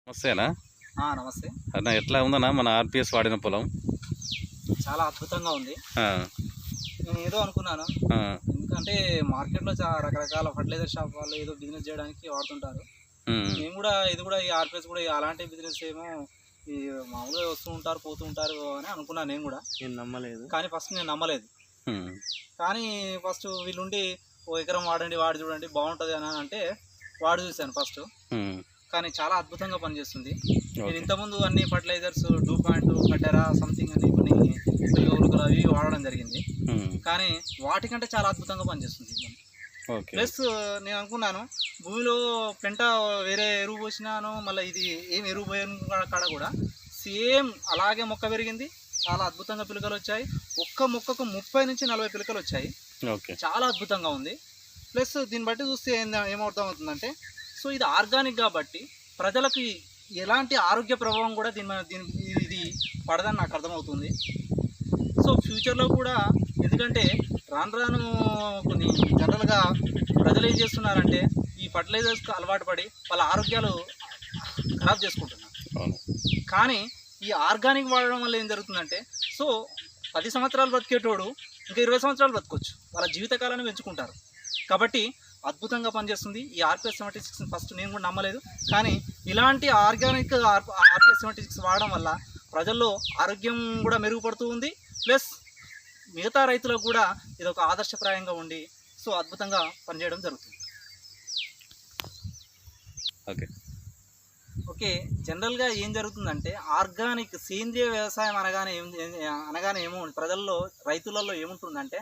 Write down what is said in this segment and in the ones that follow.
నమస్తేనా నమస్తే అన్న, ఎట్లా ఉందన్నా మన ఆర్పిఎస్ వాడిన పొలం? చాలా అద్భుతంగా ఉంది. నేను ఏదో అనుకున్నాను, ఎందుకంటే మార్కెట్లో చాలా రకరకాల ఫర్టిలైజర్ షాప్ వాళ్ళు ఏదో బిజినెస్ చేయడానికి వాడుతుంటారు. మేము కూడా ఇది కూడా ఈ ఆర్పిఎస్ కూడా అలాంటి బిజినెస్ ఏమో ఈ మామూలుగా వస్తూ ఉంటారు పోతూ ఉంటారు అని అనుకున్నాను. నేను నమ్మలేదు, కానీ ఫస్ట్ నేను నమ్మలేదు. కానీ ఫస్ట్ వీళ్ళుండి ఓ ఎకరం వాడండి, వాడి చూడండి బాగుంటుంది అని అంటే వాడి చూశాను ఫస్ట్. కానీ చాలా అద్భుతంగా పనిచేస్తుంది. నేను ఇంతకుముందు అన్ని ఫర్టిలైజర్స్ DuPont, కటెరా సంథింగ్ అని కొన్ని ఉరుకులు అవి వాడడం జరిగింది, కానీ వాటికంటే చాలా అద్భుతంగా పనిచేస్తుంది. ప్లస్ నేను అనుకున్నాను భూమిలో పెంట వేరే ఎరువు పోసినాను, మళ్ళీ ఇది ఏం ఎరువు పోయిన కాడ కూడా సేమ్ అలాగే మొక్క పెరిగింది. చాలా అద్భుతంగా పిలకలు వచ్చాయి. ఒక్క మొక్కకు 30 నుంచి 40 పిలకలు వచ్చాయి. చాలా అద్భుతంగా ఉంది. ప్లస్ దీన్ని బట్టి చూస్తే ఏమర్థం అవుతుందంటే, సో ఇది ఆర్గానిక్ కాబట్టి ప్రజలకు ఎలాంటి ఆరోగ్య ప్రభావం కూడా ఇది పడదని నాకు అర్థమవుతుంది. సో ఫ్యూచర్లో కూడా, ఎందుకంటే రాను రాను కొన్ని జనరల్గా ప్రజలు ఏం చేస్తున్నారంటే ఈ ఫర్టిలైజర్స్కి అలవాటు పడి వాళ్ళ ఆరోగ్యాలు ఖరాబ్ చేసుకుంటున్నారు. కానీ ఈ ఆర్గానిక్ వాడడం వల్ల ఏం జరుగుతుందంటే, సో 10 సంవత్సరాలు బ్రతికేటోడు ఇంకా 20 సంవత్సరాలు బ్రతకొచ్చు, వాళ్ళ జీవితకాలాన్ని పెంచుకుంటారు. కాబట్టి అద్భుతంగా పనిచేస్తుంది ఈ ఆర్పిఎస్ 76. ఫస్ట్ నేను కూడా నమ్మలేదు, కానీ ఇలాంటి ఆర్గానిక్ ఆర్పిఎస్ 76 వాడడం వల్ల ప్రజల్లో ఆరోగ్యం కూడా మెరుగుపడుతూ ఉంది. ప్లస్ మిగతా రైతులకు కూడా ఇది ఒక ఆదర్శప్రాయంగా ఉండి సో అద్భుతంగా పనిచేయడం జరుగుతుంది. ఓకే, జనరల్గా ఏం జరుగుతుందంటే ఆర్గానిక్ సేంద్రియ వ్యవసాయం అనగానే ఏమో ప్రజల్లో రైతులలో ఏముంటుందంటే,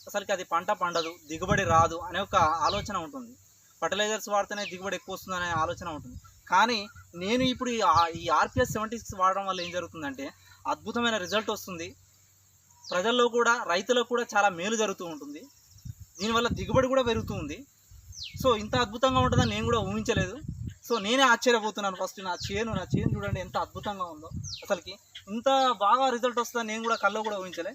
అసలుకి అది పంట పండదు, దిగుబడి రాదు అనే ఒక ఆలోచన ఉంటుంది. ఫర్టిలైజర్స్ వాడితేనే దిగుబడి ఎక్కువ వస్తుంది అనే ఆలోచన ఉంటుంది. కానీ నేను ఇప్పుడు ఈ ఆర్పిఎస్ 76 వాడడం వల్ల ఏం జరుగుతుందంటే అద్భుతమైన రిజల్ట్ వస్తుంది. ప్రజల్లో కూడా రైతులకు కూడా చాలా మేలు జరుగుతూ ఉంటుంది. దీనివల్ల దిగుబడి కూడా పెరుగుతూ ఉంది. సో ఇంత అద్భుతంగా ఉంటుందని నేను కూడా ఊహించలేదు. సో నేనే ఆశ్చర్యపోతున్నాను. ఫస్ట్ నా చేను చూడండి ఎంత అద్భుతంగా ఉందో. అసలుకి ఇంత బాగా రిజల్ట్ వస్తుందని నేను కూడా కల్లో కూడా ఊహించలే.